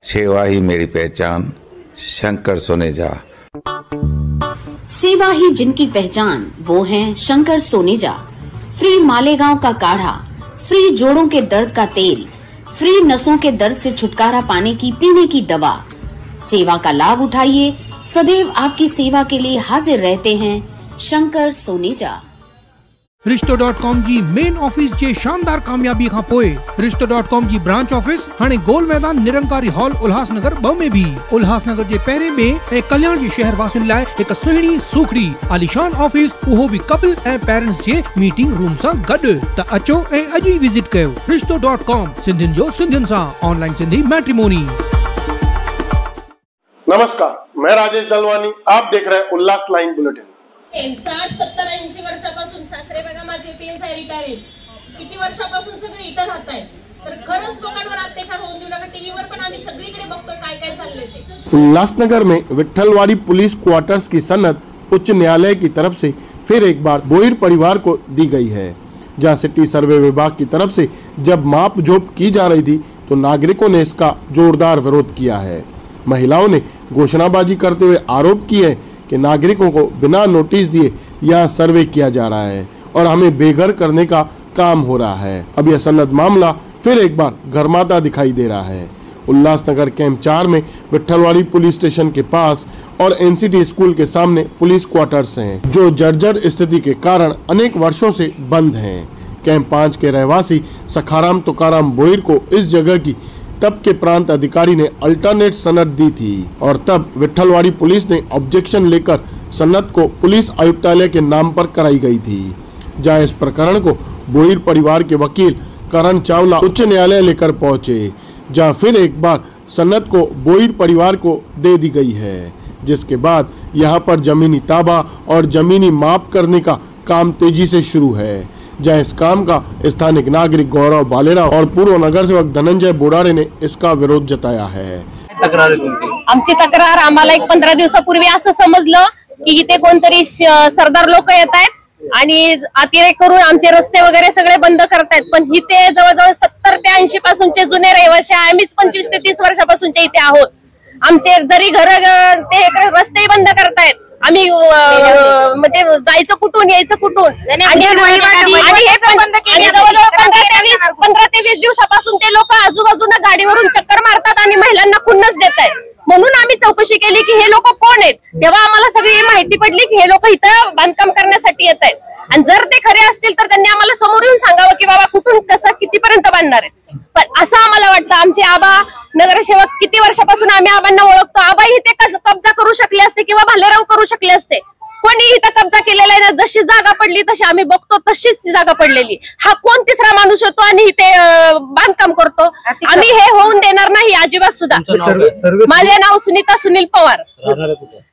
सेवा ही मेरी पहचान, शंकर सोनेजा। सेवा ही जिनकी पहचान, वो हैं शंकर सोनेजा। फ्री मालेगांव का काढ़ा, फ्री जोड़ों के दर्द का तेल, फ्री नसों के दर्द से छुटकारा पाने की पीने की दवा। सेवा का लाभ उठाइए, सदैव आपकी सेवा के लिए हाजिर रहते हैं शंकर सोनेजा। रिश्तो.com जी मेन ऑफिस जे शानदार कामयाबी खां पोइ रिश्तो.com जी ब्रांच ऑफिस हाणे गोल मैदान निरंकारी हॉल उल्हासनगर 2 में भी उल्हासनगर जे पहिरें में ऐं कल्याण जी शहर वासियुनि लाइ हिक सुहिणी सुखड़ी आलीशान ऑफिस, उहो भी कपल ऐं पेरेंट्स जे मीटिंग रूम सां गॾु। त अचो ऐं अॼु ई विजिट कयो रिश्तो.com, सिंधियुनि जो सिंधियुनि सां ऑनलाइन सिंधी मैट्रिमोनी। नमस्कार, मैं राजेश दलवानी, आप देख रहे हैं उल्लास लाइन बुलेटिन। 60, 70, 80 वर्षापासून सासरे बघा माझे PSI रिटायर्ड, किती वर्षापासून सगळे इथं राहतायत, तर खरंच लोकांवर अत्याचार होऊन देऊ नका। टीव्हीवर पण आम्ही सगळीकडे बघतो काय काय चाललंय ते। उल्लासनगर में विठलवाड़ी पुलिस क्वार्टर्स की सनद उच्च न्यायालय की तरफ से फिर एक बार बोहिर परिवार को दी गई है, जहां सिटी सर्वे विभाग की तरफ से जब माप जोप की जा रही थी तो नागरिकों ने इसका जोरदार विरोध किया है। महिलाओं ने घोषणाबाजी करते हुए आरोप किए कि नागरिकों को बिना नोटिस दिए यहाँ सर्वे किया जा रहा है और हमें बेघर करने का काम हो रहा है। अब यह सनद मामला फिर एक बार गरमाता दिखाई दे रहा है। उल्लासनगर कैंप 4 में विठलवाड़ी पुलिस स्टेशन के पास और NCT स्कूल के सामने पुलिस क्वार्टर्स हैं, जो जर्जर स्थिति के कारण अनेक वर्षों से बंद हैं। कैंप 5 के रहवासी सखाराम तुकाराम बोहिर को इस जगह की तब के प्रांत अधिकारी ने अल्टरनेट सनद दी थी और तब विठलवाड़ी पुलिस ने ऑब्जेक्शन लेकर सनद को पुलिस आयुक्तालय के नाम पर कराई गई थी, जहां इस प्रकरण को बोहिर परिवार के वकील करण चावला उच्च न्यायालय लेकर पहुंचे, जहां फिर एक बार सनद को बोहिर परिवार को दे दी गई है, जिसके बाद यहां पर जमीनी ताबा और जमीनी माप करने का काम तेजी से शुरू है, जहां इस काम का स्थानिक नागरिक गौरव बालेराव और पूर्व नगर सेवक धनंजय बोडारे ने इसका विरोध जताया है। आमची तक्रार आम्हाला एक 15 दिवसापूर्वी असं समजलं की इथे कोणतरी सरदार लोक येत आहेत आणि अतिरेक करून आमचे रस्ते वगैरे सगळे बंद करतायत, पण इथे जवळजवळ 70 ते 80 पासूनचे जुने रहिवासी, आम्हीच 25 ते 30 वर्षापासूनचे इथे आहोत। आमचे जरी घर ते रस्ते बंद करतायत, आम्ही म्हणजे जायचं कुठून यायचं कुठून, आणि हे 15 ते 20 दिवसापासून ते लोक आजूबाजूला गाडीवरून चक्कर मारतात आणि महिलांना खुन्नस देत आहेत। म्हणून आम्ही चौकशी केली की हे लोक कोण आहेत, तेव्हा आम्हाला सगळी माहिती पडली की हे लोक इथं बांधकाम करण्यासाठी येत आहेत, आणि जर ते खरे असतील तर त्यांनी आम्हाला समोर येऊन सांगावं की बाबा कुठून कसं कितीपर्यंत बांधणार आहेत। पण असं आम्हाला वाटतं, आमचे आबा नगरसेवक किती वर्षापासून आम्ही आबांना ओळखतो, आबा इथे कब्जा करू शकले असते किंवा भालेराव करू शकले असते, कोणी इथं कब्जा केलेला आहे ना, जशी जागा पडली तशी आम्ही बघतो तशीच ती जागा पडलेली। हा कोण तिसरा माणूस होतो आणि इथे बांधकाम करतो, आम्ही हे होऊन देणार नाही अजिबात सुद्धा। माझे नाव सुनीता सुनील पवार,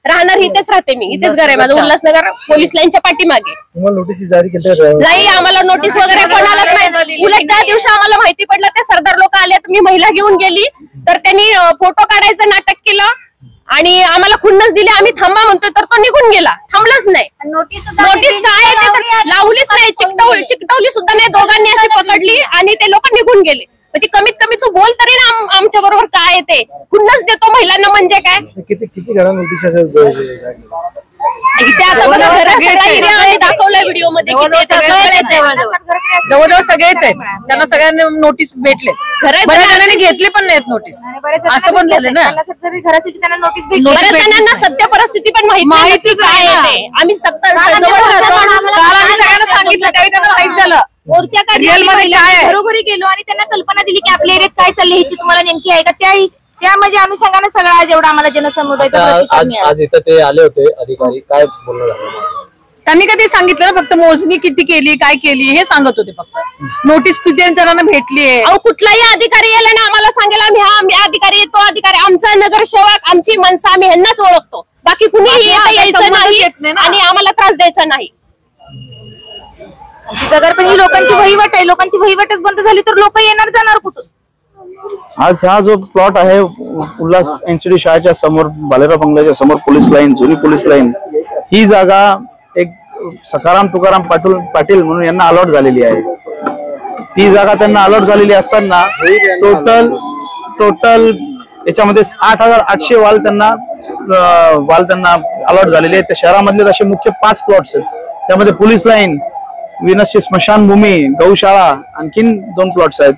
राहणार इथेच राहते मी, इथेच घर आहे माझं, उल्हासनगर पोलीस लाईनच्या पाठीमागे। नोटीस जारी नाही, आम्हाला नोटीस वगैरे कोणालाच नाही। उलट ज्या दिवशी आम्हाला माहिती पडलं ते सरदार लोक आले, तर मी महिला घेऊन गेली, तर त्यांनी फोटो काढायचं नाटक केलं आणि आम्हाला खुन्नस दिली। आम्ही थांबा म्हणतोय तर तो निघून गेला, थांबलाच नाही। नोटीस काय आहे ते लावलीच नाही, चिकटवली सुद्धा नाही, दोघांनी अशी पकडली आणि ते लोक निघून गेले। म्हणजे कमीत कमी तू बोल तरी ना आमच्या बरोबर काय आहे ते, खुन्नस देतो महिलांना म्हणजे काय। किती घरांना नोटीस दाखवलं व्हिडिओ मध्ये, जवळजवळ सगळेच आहेत, त्यांना सगळ्यांना नोटीस भेटले, बऱ्याच जणांनी घेतली पण नाहीत नोटीस, असं पण झालं ना। त्यांना नोटीस भेटली, सत्य परिस्थिती पण माहितीच आहे। आम्ही सगळ्यांना सांगितलं, त्यावेळी त्यांना माहित झालं मोर्चा घरोघरी गेलो आणि त्यांना कल्पना दिली की आपल्या एरियात काय चाललंय ह्याची तुम्हाला नेमकी आहे का, त्या म्हणजे अनुषंगाने सगळा जेवढा आम्हाला जनसमुदायाचा आज इथं ते आले होते अधिकारी, काय बोलणं झालं त्यांनी कधी सांगितलं ना, फक्त मोजणी किती केली काय केली हे सांगत होते, फक्त नोटीस किती जणांना भेटलीये। कुठलाही अधिकारी यायला ना आम्हाला सांगेल आम्ही अधिकारी, तो अधिकारी, आमचा नगरसेवक, आमची माणसं आम्ही ह्यांनाच ओळखतो, बाकी कुणीही यायचं नाही आणि आम्हाला त्रास द्यायचा नाही। जर पण ही लोकांची वहिवाट आहे, लोकांची वहिवाटच बंद झाली तर लोक येणार जाणार कुठून। आज हा जो प्लॉट आहे उल्हास NCT शाळेच्या समोर, बालेराव बंगल्याच्या समोर पोलीस लाईन, जुनी पोलीस लाईन, ही जागा एक सखाराम तुकाराम पाटील म्हणून यांना अलॉट झालेली आहे। ती जागा त्यांना अलॉट झालेली असताना टोटल याच्यामध्ये 8,800 वाल त्यांना अलॉट झालेले आहेत. त्या शहरामधले असे मुख्य 5 प्लॉट्स आहेत. त्यामध्ये पोलीस लाईन, विनसची स्मशानभूमी, गौशाळा, आणखीन 2 प्लॉट्स आहेत.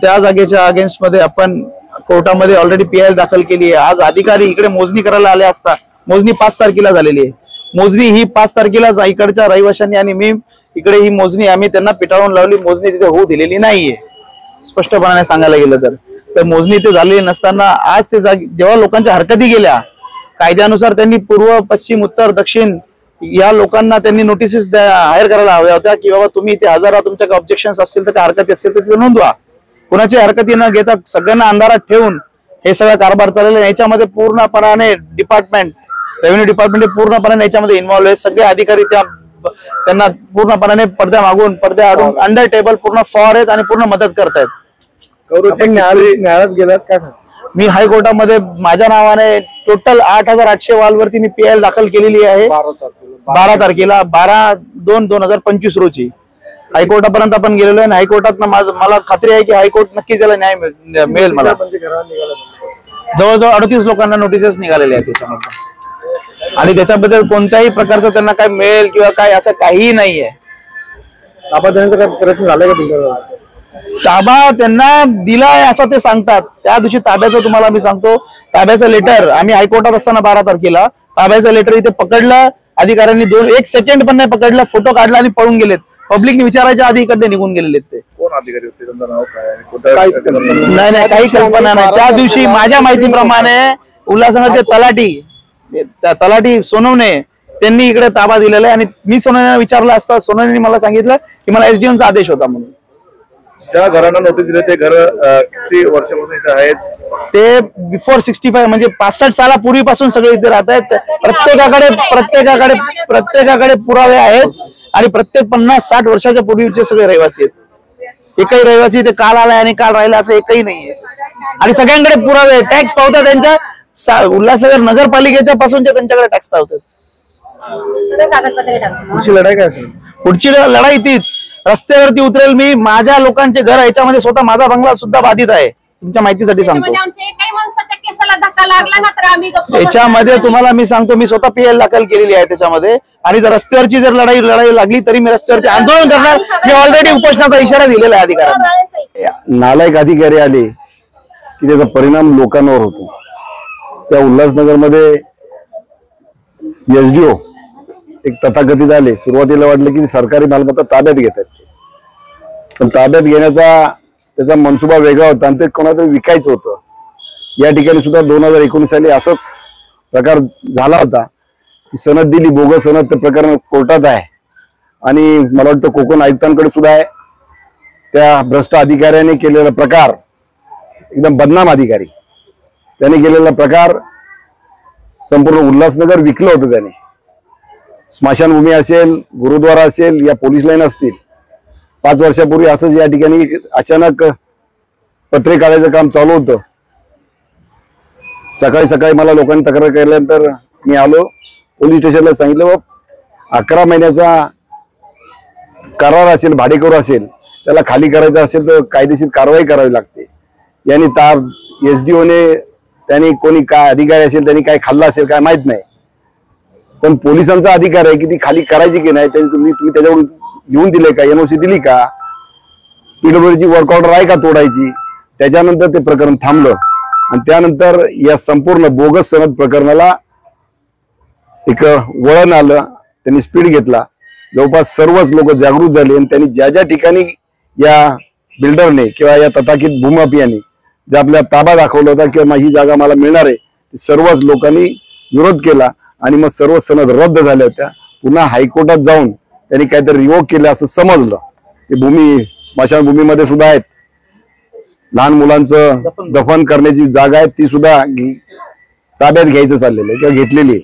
त्या जागेच्या अगेन्स्ट मध्ये आपण कोर्टामध्ये ऑलरेडी PIL दाखल केली आहे. आज अधिकारी इकडे मोजणी करायला आले असता. मोजणी 5 तारखेला झालेली आहे. मोजणी ही 5 तारखेलाच इकडच्या रहिवाशांनी आणि मी इकडे ही मोजणी आम्ही त्यांना पिटाळून लावली. मोजणी तिथे होऊ दिलेली नाहीये. स्पष्टपणाने सांगायला गेलं तर मोजणी ते झालेली नसताना आज ते जेव्हा लोकांच्या हरकती गेल्या, कायद्यानुसार त्यांनी पूर्व, पश्चिम, उत्तर, दक्षिण या लोकांना त्यांनी नोटिसेस हायर करायला हव्या होत्या की बाबा तुम्ही इथे हजर राहा, तुमच्या ऑब्जेक्शन्स असतील तर काय हरकती असतील तर तिथे नोंदवा. कोणाची हरकती न घेता सगळ्यांना अंधारात ठेवून हे सगळं कारभार चाललेला आहे. याच्यामध्ये पूर्णपणाने रेव्हेन्यू डिपार्टमेंट पूर्णपणे याच्यामध्ये इन्व्हॉल्व्ह आहे. सगळे अधिकारी त्यांना पूर्णपणाने पडद्या मागून, पडद्या आडून, अंडर टेबल पूर्ण फॉर आहेत आणि पूर्ण मदत करतायत. न्यायालयात गेलात काय? मी हायकोर्टामध्ये माझ्या नावाने टोटल 8,800 वालवरती मी PIL दाखल केलेली आहे 12 तारखेला 12/2/2025 रोजी. हायकोर्टापर्यंत आपण गेलेलो आहे. हायकोर्टात मला खात्री आहे की हायकोर्ट नक्कीच याला न्याय मिळेल. मला जवळजवळ 38 लोकांना नोटिसेस निघालेले आहेत त्याच्यामध्ये आणि त्याच्याबद्दल कोणत्याही प्रकारचं त्यांना काय मिळेल किंवा काय असं काहीही नाहीये. ताबा देण्याचा काय प्रयत्न झालाय का तुमचा? ताबा त्यांना दिलाय असं ते सांगतात. त्या दिवशी ताब्याचं तुम्हाला मी सांगतो, ताब्याचं लेटर आम्ही हायकोर्टात असताना 12 तारखेला ताब्याचं लेटर इथे पकडलं. अधिकाऱ्यांनी 1 सेकंड पण नाही पकडलं, फोटो काढला आणि पळून गेलेत. पब्लिकने विचारायच्या आधी इकडे निघून गेलेले ते. कोण अधिकारी होते, त्यांचं नाव काय? नाही, काही कल्पना नाही. त्या दिवशी माझ्या माहितीप्रमाणे उल्हासनगरचे तलाठी सोनवणे त्यांनी इकडे ताबा दिलेला आहे आणि मी सोनवणेला विचारलं असता सोनवणेने मला सांगितलं की मला SDMचा आदेश होता म्हणून. ज्या घरांना नोटीस दिले ते घर किती वर्षापासून इथे आहेत? ते बिफोर 65 म्हणजे 65 सालापूर्वीपासून सगळे इथे राहत आहेत. प्रत्येकाकडे पुरावे आहेत आणि प्रत्येक 50-60 वर्षाच्या पूर्वीचे सगळे रहिवासी आहेत. एकही रहिवासी इथे काल आलाय आणि काल राहिला असं एकही नाहीये आणि सगळ्यांकडे पुरावे. टॅक्स पावतात त्यांच्या उल्हासनगर नगरपालिकेच्या पासूनच्या त्यांच्याकडे टॅक्स पावतात. पुढची लढाई काय असेल? पुढची लढाई तीच, रस्त्यावरती उतरेल मी. माझ्या लोकांचे घर याच्यामध्ये स्वतः माझा बंगला सुद्धा बाधित आहे. तुमच्या माहितीसाठी सांगतो. याच्यामध्ये तुम्हाला मी सांगतो मी स्वतः PIL दाखल केलेली आहे त्याच्यामध्ये आणि जर रस्त्यावरची जर लढाई लागली तरी मी रस्त्यावरती आंदोलन करणार. मी ऑलरेडी उपोषणाचा इशारा दिलेला आहे अधिकाऱ्यांना. नालायक अधिकारी आले की त्याचा परिणाम लोकांवर होतो. त्या उल्हासनगरमध्ये SDO एक तथाकथित आले. सुरुवातीला वाटलं की सरकारी मालमत्ता ताब्यात घेतात, पण ताब्यात घेण्याचा त्याचा मनसुबा वेगळा होता आणि ते कोणातरी विकायचं होतं. या ठिकाणी सुद्धा 2019 साली असंच प्रकार झाला होता. सनद दिली, बोगस सनद, ते प्रकरण कोर्टात आहे आणि मला वाटतं कोकण आयुक्तांकडे सुद्धा आहे. त्या भ्रष्ट अधिकाऱ्याने केलेला प्रकार, एकदम बदनाम अधिकारी, त्याने केलेला प्रकार संपूर्ण उल्हासनगर विकलं होतं त्याने. स्मशानभूमी असेल, गुरुद्वारा असेल, या पोलीस लाईन असतील. 5 वर्षापूर्वी असंच या ठिकाणी अचानक पत्रे काढायचं काम चालू होतं. सकाळी मला लोकांनी तक्रार केल्यानंतर मी आलो पोलीस स्टेशनला. सांगितलं 11 महिन्याचा करार असेल, भाडेकरू असेल, त्याला खाली करायचं असेल तर कायदेशीर कारवाई करावी लागते. यांनी SDOने त्यांनी कोणी काय अधिकारी असेल त्यांनी काय खाल्लं असेल काय माहित नाही, पण पोलिसांचा अधिकार आहे की ती खाली करायची की नाही. तुम्ही त्याच्यावरून लिहून दिले का, NOC दिली का, PWDची वर्क ऑर्डर आहे का तोडायची. त्याच्यानंतर ते प्रकरण थांबलं आणि त्यानंतर या संपूर्ण बोगस सनद प्रकरणाला एक वळण आलं. त्यांनी स्पीड घेतला. जवळपास सर्वच लोक जागृत झाले आणि त्यांनी ज्या ठिकाणी या बिल्डरने किंवा या तथाकथित भूमाफियाने जे आपल्या ताबा दाखवला होता किंवा ही जागा मला मिळणार आहे, सर्वच लोकांनी विरोध केला आणि मग सर्व सनद रद्द झाल्या होत्या. पुन्हा हायकोर्टात जाऊन त्यांनी काहीतरी रिवोक केलं असं समजलं. ते भूमी स्मशानभूमीमध्ये सुद्धा आहेत. लहान मुलांचं दफन करण्याची जागा आहे, ती सुद्धा ताब्यात घ्यायचं चाललेलं आहे किंवा घेतलेली आहे.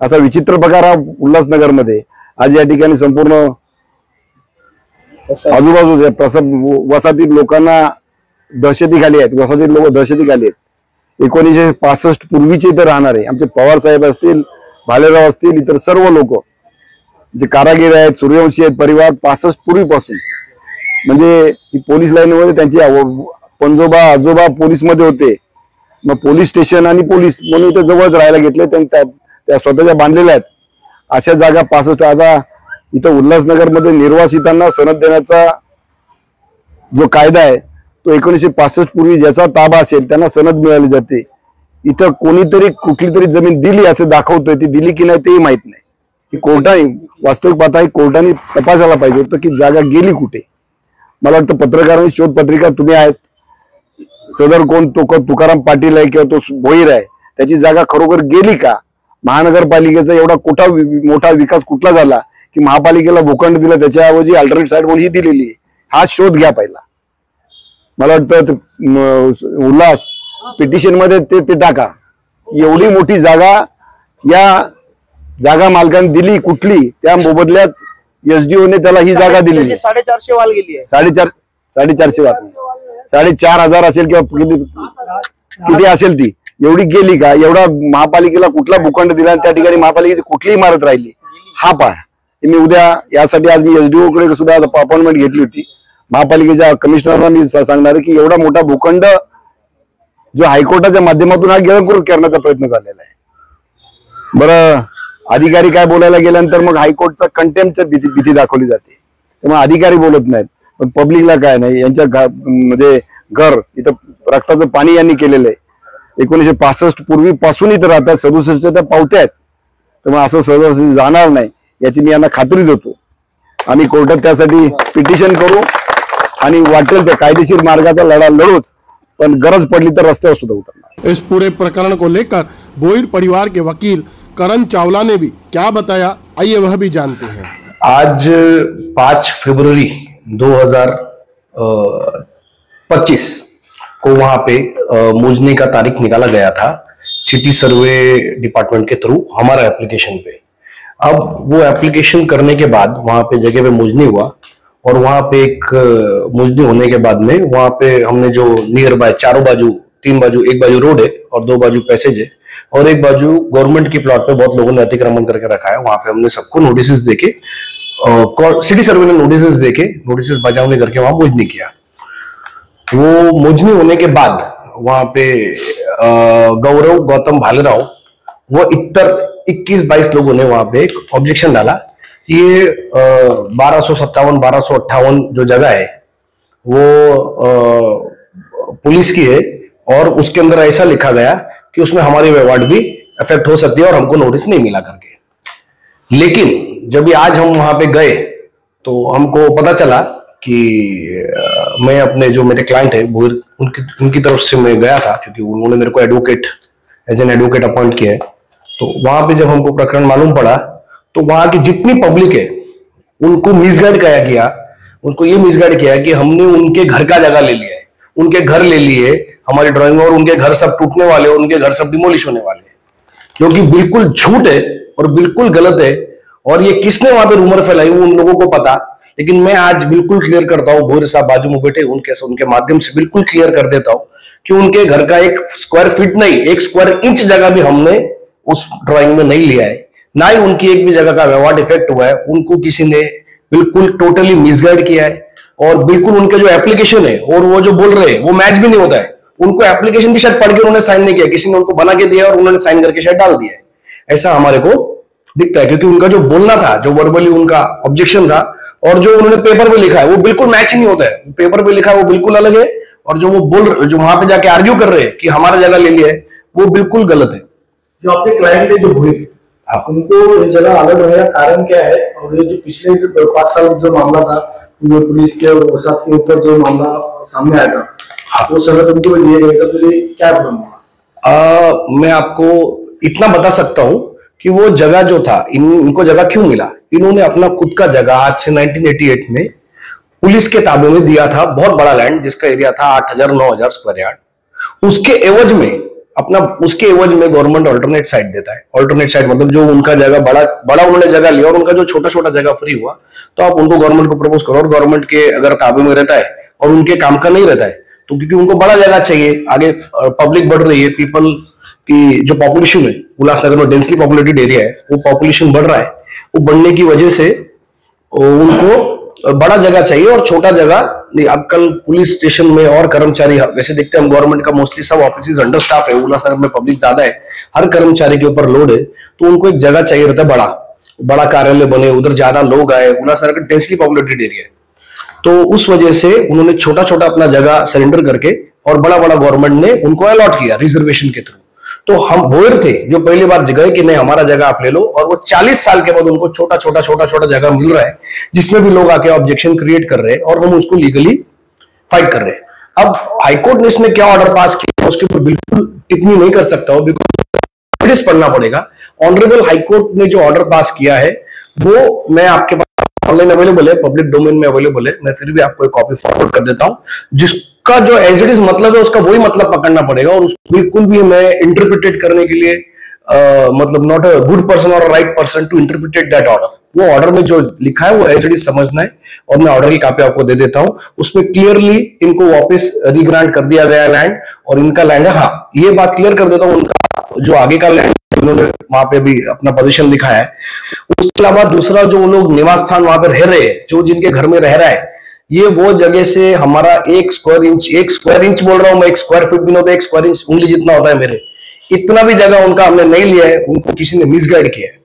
असा विचित्र प्रकार हा उल्हासनगरमध्ये आज या ठिकाणी संपूर्ण आजूबाजूच्या वसाहतीत लोकांना दहशतीखाली आहेत. वसाहतीत लोक दहशतीखाली आहेत. 1965 पूर्वीचे इथे राहणारे आमचे पवार साहेब असतील, भालेराव असतील, इतर सर्व लोक जे कारागीर आहेत, सूर्यवंशी आहेत परिवार 65 पूर्वीपासून, म्हणजे ही पोलीस लाईनमध्ये त्यांची पंजोबा आजोबा पोलीस मध्ये होते मग पोलीस स्टेशन आणि पोलीस म्हणून इथे जवळच राहायला घेतले, त्या स्वतःच्या बांधलेल्या आहेत अशा जागा 65. आता इथं उल्हासनगरमध्ये निर्वासितांना सनद देण्याचा जो कायदा आहे तो 1965 पूर्वी ज्याचा ताबा असेल त्यांना सनद मिळाली जाते. इथं कोणीतरी कुठली तरी जमीन दिली असं दाखवतोय, ती दिली की नाही तेही माहित नाही. की कोर्टाने वास्तविक पाहता कोर्टाने तपासायला पाहिजे होतं की जागा गेली कुठे. मला वाटतं पत्रकारांनी शोध पत्रिका तुम्ही आहेत, सदर कोण तुकाराम पाटील आहे किंवा तो भोईर आहे, त्याची जागा खरोखर गेली का? महानगरपालिकेचा एवढा मोठा विकास कुठला झाला की महापालिकेला भूखंड दिला, त्याच्याऐवजी अल्टरनेट साईड म्हणून ही दिलेली आहे. हा शोध घ्या पहिला. मला वाटतं उल्हास पिटिशन मध्ये ते टाका, एवढी मोठी जागा या जागा मालकाने दिली कुठली, त्या मोबदल्यात एसडीओने त्याला ही जागा दिली. 450 वाल गेली आहे. 450 वाल, 4,500 असेल किंवा किती असेल ती एवढी गेली का? एवढा महापालिकेला कुठला भूखंड दिला, त्या ठिकाणी महापालिकेची कुठली इमारत राहिली हा पहा. मी उद्या यासाठी आज मी एसडीओ कडे सुद्धा अपॉइंटमेंट घेतली होती. महापालिकेच्या कमिशनरला मी सांगणार की एवढा मोठा भूखंड जो हायकोर्टाच्या माध्यमातून हा गिळंकृत करण्याचा प्रयत्न झालेला आहे. बरं, अधिकारी काय बोलायला गेल्यानंतर मग हायकोर्टचा कंटेम्पच्या भीती दाखवली जाते, त्यामुळे अधिकारी बोलत नाहीत, पण पब्लिकला काय नाही. यांच्या म्हणजे घर इथं रक्ताचं पाणी यांनी केलेलं आहे. 1965 पूर्वीपासून इथं राहतात, 67 त्या पावत्या आहेत, त्यामुळे असं सहजासहजी जाणार नाही याची मी यांना खात्री देतो. आम्ही कोर्टात त्यासाठी पिटिशन करू आणि वाटेल त्या कायदेशीर मार्गाचा लढा लढूच, पण गरज पडली तर रस्त्यावर सुद्धा उतरणार. इस पूरे प्रकरण को लेकर भोईर परिवार के वकील करण चावला ने भी क्या बताया, आइए वह भी जानते हैं. आज 5 फरवरी 2025 को वहां पे मूजने का तारीख निकाला गया था सिटी सर्वे डिपार्टमेंट के थ्रू हमारा एप्लीकेशन पे. अब वो एप्लीकेशन करने के बाद वहां पे जगह पे मूजनी हुआ और वहां पे एक मूजनी होने के बाद में वहां पे हमने जो नियर बाय चारों बाजू, 3 बाजू, एक बाजू रोड है और 2 बाजू पैसेज है और एक बाजू गवर्नमेंट की प्लॉट पे बहुत लोगों ने अतिक्रमण करके रखा है. वहां पे हमने सबको नोटिस देके सिटी सर्वे ने नोटिस बजावने करके वहां मूजनी किया. वो मूजनी होने के बाद वहां पे गौरव गौतम भालेराव वो इतर 21-22 लोगों ने वहां पे एक ऑब्जेक्शन डाला कि ये 1257, 1258 जो जगह है वो पुलिस की है और उसके अंदर ऐसा लिखा गया कि उसमें हमारी व्यवहार भी अफेक्ट हो सकती है और हमको नोटिस नहीं मिला करके. लेकिन जब आज हम वहां पे गए तो हमको पता चला कि मैं अपने जो मेरे क्लाइंट है उनकी तरफ से मैं गया था, क्योंकि उन्होंने मेरे को advocate as an advocate appoint किया है. तो वहां पे जब हमको प्रकरण मालूम पड़ा तो वहां की जितनी पब्लिक है उनको मिसगाइड किया गया, उनको ये मिसगाइड किया कि हमने उनके घर का जगह ले लिया है, उनके घर ले लिए, हमारी ड्राइंग और उनके घर सब टूटने वाले और उनके घर सब डिमोलिश होने वाले हैं, जो कि बिल्कुल झूठ है और बिल्कुल गलत है. और ये किसने वहां पे रूमर फैलाई वो उन लोगों को पता, लेकिन मैं आज बिल्कुल क्लियर करता हूँ, भोईर साहब बाजू में बैठे उनके माध्यम से बिल्कुल क्लियर कर देता हूँ कि उनके घर का 1 स्क्वायर फीट नहीं, 1 स्क्वायर इंच जगह भी हमने उस ड्राइंग में नहीं लिया है, ना ही उनकी एक भी जगह का व्यवहार इफेक्ट हुआ है. उनको किसी ने बिल्कुल टोटली मिसगाइड किया है और बिल्कुल उनके जो एप्लीकेशन है और वो जो बोल रहे हैं वो मैच भी नहीं होता है. उनको एप्लीकेशन भी शायद पढ़ के उन्होंने साइन नहीं किया, किसी ने उनको बना के दिया और उन्होंने साइन करके शायद डाल दिया है, ऐसा हमारे को दिखता है. क्योंकि उनका जो बोलना था, जो वर्बली उनका ऑब्जेक्शन था और जो उन्होंने पेपर पे लिखा है वो बिल्कुल मैच ही नहीं होता है. पेपर पे लिखा है वो बिल्कुल अलग है और जो वो जो वहां पे जाके आर्ग्यू कर रहे हैं कि हमारा जगह ले लिया है वो बिल्कुल गलत है. जो आपके क्लाइंट है जो भोईर, उनको ये जगह अलग होने का कारण क्या है? और ये जो पिछले 5 साल जो मामला था पुलिस के साथ के ऊपर जो मामला सामने आया था वो सनद उनको दिए गए था, तो ये क्या प्रॉब्लम? मैं आपको इतना बता सकता हूं कि वो जगह जो था इनको जगह क्यों मिला. इन्होंने अपना खुद का जगह आज से 1988 में पुलिस के ताबे में दिया था, बहुत बड़ा लैंड जिसका एरिया था 8,000-9,000 स्क्वायर यार्ड. उसके एवज में गवर्नमेंट अल्टरनेट साइट देता है. अल्टरनेट साइट मतलब जो उनका जगह बड़ा उन्होंने जगह लिया और उनका जो छोटा जगह फ्री हुआ तो आप उनको गवर्नमेंट को प्रपोज करो और गवर्नमेंट के अगर ताबे में रहता है और उनके काम का नहीं रहता है तो क्योंकि उनको बड़ा जगह चाहिए, आगे पब्लिक बढ़ रही है, पीपल की जो पॉपुलेशन है उल्लासनगर में डेंसली पॉपुलेटेड एरिया है, वो पॉपुलेशन बढ़ रहा है, वो बढ़ने की वजह से उनको बड़ा जगह चाहिए और छोटा जगह नहीं। अब कल पुलिस स्टेशन में और कर्मचारी, वैसे देखते हैं हम गवर्नमेंट का मोस्टली सब ऑफिस अंडर स्टाफ है, उल्लासनगर में पब्लिक ज्यादा है, हर कर्मचारी के ऊपर लोड है, तो उनको एक जगह चाहिए रहता है, बड़ा कार्यालय बने, उधर ज्यादा लोग आए। उल्लासनगर का डेंसली पॉपुलेटेड एरिया है, तो उस वजह से उन्होंने छोटा छोटा अपना जगह सरेंडर करके और बड़ा बड़ा गवर्नमेंट ने उनको अलॉट किया रिजर्वेशन के थ्रू। तो हम बोयर थे जो पहली बार गए कि नहीं हमारा जगह आप ले लो, और वो 40 साल के बाद उनको छोटा छोटा जगह मिल रहा है, जिसमें भी लोग आके ऑब्जेक्शन क्रिएट कर रहे हैं और हम उसको लीगली फाइट कर रहे हैं। अब हाईकोर्ट ने इसमें क्या ऑर्डर पास किया उसके ऊपर बिल्कुल टिप्पणी नहीं कर सकता हूं, बिकॉज पढ़ना पड़ेगा। ऑनरेबल हाईकोर्ट ने जो ऑर्डर पास किया है वो मैं आपके पास ऑनलाइन अवेलेबल है, पब्लिक डोमेन में अवेलेबल है, मैं फिर भी आपको एक कॉपी फॉरवर्ड कर देता हूं, जिसका जो एज इट इज मतलब है उसका वही मतलब पकड़ना पड़ेगा, और उसको बिल्कुल भी मैं इंटरप्रिटेट करने के लिए मतलब नॉट अ गुड पर्सन और right person to interpret that order. वो ऑर्डर में जो लिखा है वो एज इट इज समझना है, और मैं ऑर्डर की कॉपी आपको दे देता हूं। उसमें क्लियरली इनको वापस रीग्रांट कर दिया गया लैंड, और इनका लैंड है। हाँ, ये बात क्लियर कर देता हूं, उनका जो आगे का लैंड उन्होंने वहां पे भी अपना पोजीशन दिखाया है। उसके अलावा दूसरा जो लोग निवास स्थान वहां पे रह रहे हैं, जो जिनके घर में रह रहा है, ये वो जगह से हमारा 1 स्क्वायर इंच बोल रहा हूं मैं, 1 स्क्वायर फीट भी नहीं होता, 1 स्क्वायर इंच उंगली जितना होता है मेरे, इतना भी जगह उनका हमने नहीं लिया है, उनको किसी ने मिसगाइड किया है।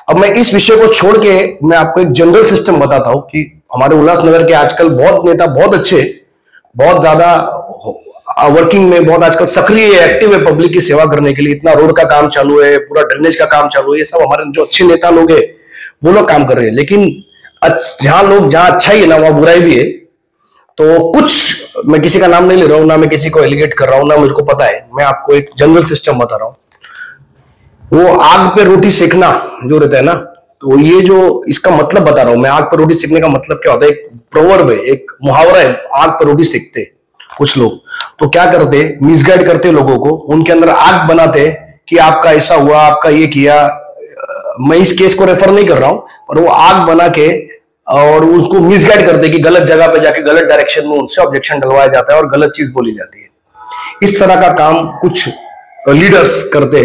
अब मैं इस विषय को छोड़ के मैं आपको एक जनरल सिस्टम बताता हूं कि हमारे उल्लासनगर के आजकल बहुत नेता बहुत अच्छे, बहुत ज्यादा वर्किंग में, बहुत आजकल सक्रिय एक्टिव है पब्लिक की सेवा करने के लिए। इतना रोड का काम चालू है, पूरा ड्रेनेज का काम चालू है, ये सब हमारे जो अच्छे नेता लोग हैं वो लोग काम कर रहे हैं। लेकिन जहां अच्छाई है ना वहां बुराई भी है। तो कुछ, मैं किसी का नाम नहीं ले रहा हूं, ना मैं किसी को एलिगेट कर रहा हूं, ना मुझको पता है, मैं आपको एक जनरल सिस्टम बता रहा हूं। वो आग पे रोटी सेकना जो रहता है ना, तो ये जो इसका मतलब बता रहा हूं मैं, आग पर रोटी सेकने का मतलब क्या होता है, एक प्रोवर्ब है, एक मुहावरा है, आग पर रोटी सेकते कुछ लोग। तो क्या करते, मिसगाइड करते लोगों को, उनके अंदर आग बनाते कि आपका ऐसा हुआ, आपका ये किया। मैं इस केस को रेफर नहीं कर रहा हूं, पर वो आग बना के और उसको मिसगाइड करते कि गलत जगह पे जाके गलत डायरेक्शन में उनसे ऑब्जेक्शन डलवाया जाता है और गलत चीज बोली जाती है। इस तरह का काम कुछ लीडर्स करते,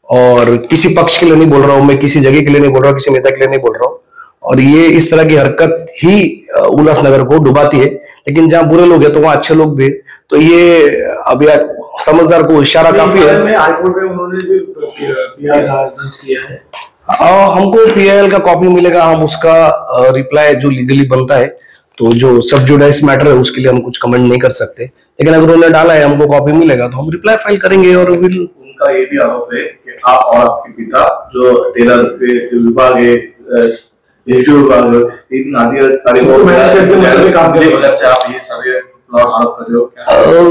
और किसी पक्ष के लिए नहीं बोल रहा हूं मैं, किसी जगह के लिए नहीं बोल रहा हूं, किसी नेता के लिए नहीं बोल रहा हूं, और ये इस तरह की हरकत ही उल्लासनगर को डुबाती है। लेकिन जहां बुरे लोग हैं तो वहां अच्छे लोग भी, तो ये अब समझदार को इशारा काफी है। हाईकोर्ट में उन्होंने जो पीआई दर्ज किया है, हमको पीआईएल का कॉपी मिलेगा, हम उसका रिप्लाई जो लीगली बनता है, तो जो सब जुडाइस मैटर है उसके लिए हम कुछ कमेंट नहीं कर सकते, लेकिन अगर उन्होंने डाला है हमको कॉपी मिलेगा तो हम रिप्लाई फाइल करेंगे। और उनका ये भी आरोप है कि आप और आपके पिता जो टेलर के विभाग है,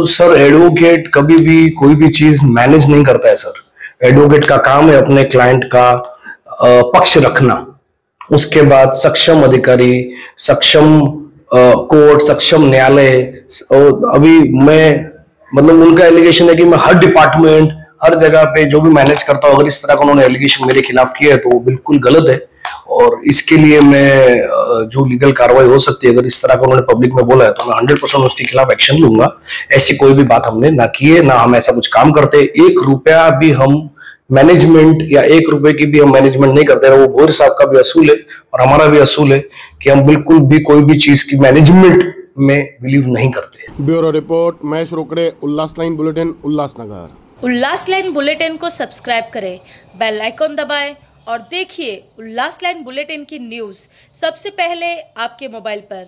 सर एडवोकेट कभी भी कोई भी चीज मैनेज नहीं करता है सर। एडवोकेट का काम है अपने क्लाइंट का पक्ष रखना, उसके बाद सक्षम अधिकारी, सक्षम कोर्ट, सक्षम न्यायालय। अभी मैं मतलब उनका एलिगेशन है कि मैं हर डिपार्टमेंट, हर जगह पे जो भी मैनेज करता हूँ, अगर इस तरह का उन्होंने एलिगेशन मेरे खिलाफ किया है तो वो बिल्कुल गलत है, और इसके लिए मैं जो लीगल कार्रवाई हो सकती है, अगर इस तरह का उन्होंने पब्लिक में बोला है तो मैं 100% उसके खिलाफ एक्शन लूंगा। ऐसी कोई भी बात हमने ना की है, ना हम ऐसा कुछ काम करते। 1 रुपया भी हम मैनेजमेंट या 1 रुपए की भी हम मैनेजमेंट नहीं करते। वो बोर साहब का भी असूल है और हमारा भी असूल है कि हम बिल्कुल भी कोई भी चीज की मैनेजमेंट में बिलीव नहीं करते। ब्यूरो रिपोर्ट, महेश रोकड़े, उल्लास लाइन बुलेटिन, उल्लासनगर। उल्लास लाइन बुलेटिन को सब्सक्राइब करें, बेल आइकॉन दबाएं और देखिए उल्लास लाइन बुलेटिन की न्यूज़ सबसे पहले आपके मोबाइल पर।